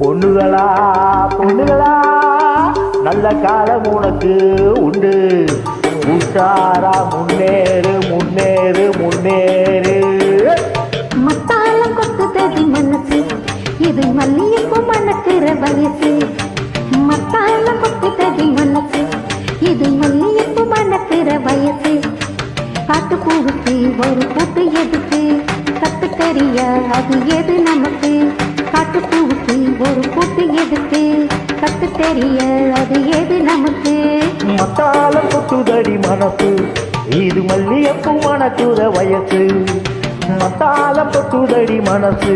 பொண்ணுகளா பொண்ணுகளா நல்ல காலம் உனக்கு உண்டு. உஷாரா முன்னேறு முன்னேறு முன்னேறு. மத்தாலம் கொத்துதடி மனசு இது மல்லிகைப்பூ மணக்கிற வயசு. மத்தாலம் கொத்துதடி மனசு இது மல்லிகைப்பூ மணக்கிற வயசு. காட்டுப்பூவுக்கு ஒரு கூட்டு எதுக்கு கத்து தெரியா அது எது நமக்கு. காட்டுப்பூவுக்கு ஒரு கூட்டு எதுக்கு கத்து தெரிய அது எது நமக்கு. மத்தாலம் கொத்துதடி மனசு இது மல்லிகைப்பூ மணக்குற வயசு. மத்தாலம் கொத்துதடி மனசு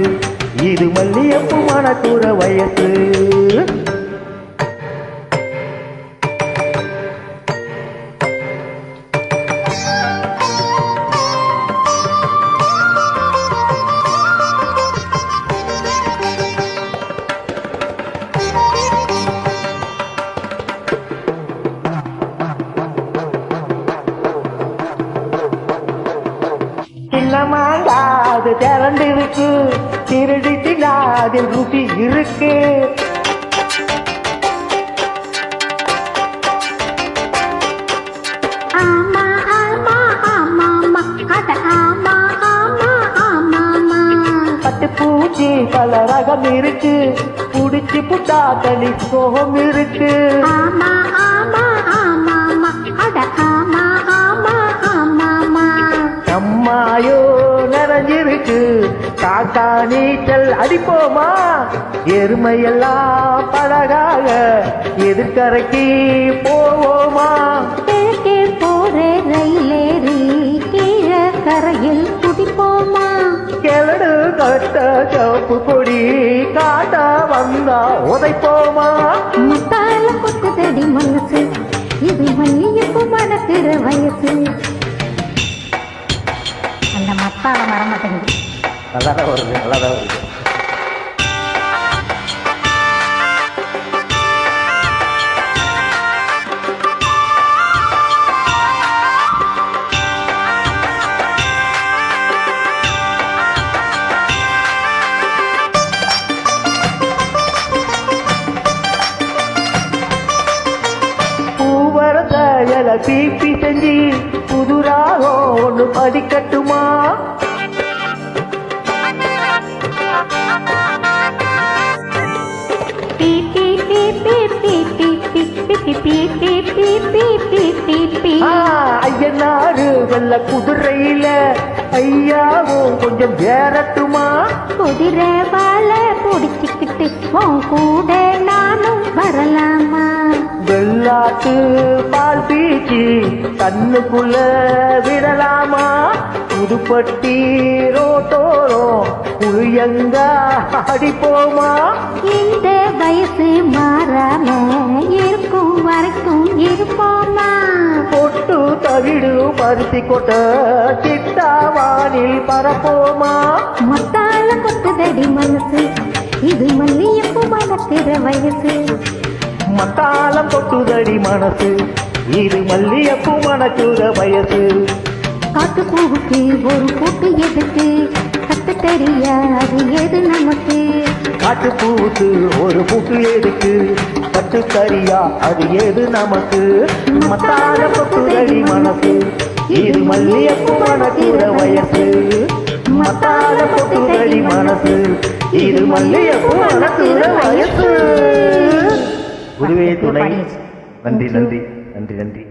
இது மல்லிகைப்பூ மணக்குற வயசு. அது திறந்து இருக்கு திருடிட்டினா அதில் ருசி இருக்கு. ஆமா ஆமா ஆமா அட ஆமா ஆமா ஆமா. பட்டு பூச்சி பல ரகம் இருக்கு புடிச்சு புட்டா தனி சோகம் இருக்கு. ஆமா ஆமா ஆமா அட ஆமா ஆமா ஆமா. அம்மாயோ நிறைஞ்சிருக்கு காக்கா நீச்சல் அடிப்போமா. எருமையெல்லாம் பழகாக எதிர்கரைக்கு போவோமா. கிழக்கே போற ரயிலேறி கீழ கரையில் குடிப்போமா. கிழடு கட்ட சோப்பு கொடி காட்டா வந்தா உதைப்போமா. மத்தால கொத்துதடி மனசு இது மல்லிகைப்பூ மணக்கிற வயசு. அந்த மத்தால வரமாட்டேங்குது. நல்லாதான் வருது நல்லாதான் வருது. பூவரசல பீப்பி செஞ்சு புதுராகோ ஒன்று படிக்கட்டுமா. ஐயனாரு வெள்ள குதிரையில ஐயாவும் கொஞ்சம் ஏறட்டுமா. குதிரை வாழ பிடிச்சிக்கிட்டு உன் கூட நானும் வரலாமா. வெள்ளாட்டு பால் பீச்சி கண்ணுக்குள்ள விடலாமா. புதுப்பட்டி ரோட்டோரம் புளியங்கா அடிப்போமா. இந்த வயசு மாறாம இருக்கும் வரைக்கும் இருப்போமா. பொட்டு தவிடு பருத்தி கொட்ட சிட்டாவானில் பரப்போமா. மத்தால கொத்துதடி மனசு இது மல்லிகைப்பூ மணக்கிற வயசு. மத்தாலம் கொட்டுதடி மனசு இது மல்லிகைப்பூ மணக்குற வயசு. காட்டுப்பூவுக்கு ஒரு கூட்டு எதுக்கு கத்து தெரியா அது எது நமக்கு. காட்டுப்பூவுக்கு ஒரு பூட்டு எதுக்கு பட்டு கரியா அது எது நமக்கு. மத்தாலம் கொட்டுதடி மனசு இது மல்லிகைப்பூ மணக்குற வயசு. மத்தாலம் கொட்டுதடி மனசு இது மல்லிகைப்பூ மணக்குற வயசு. குருவே துணை. நன்றி நன்றி நன்றி நன்றி.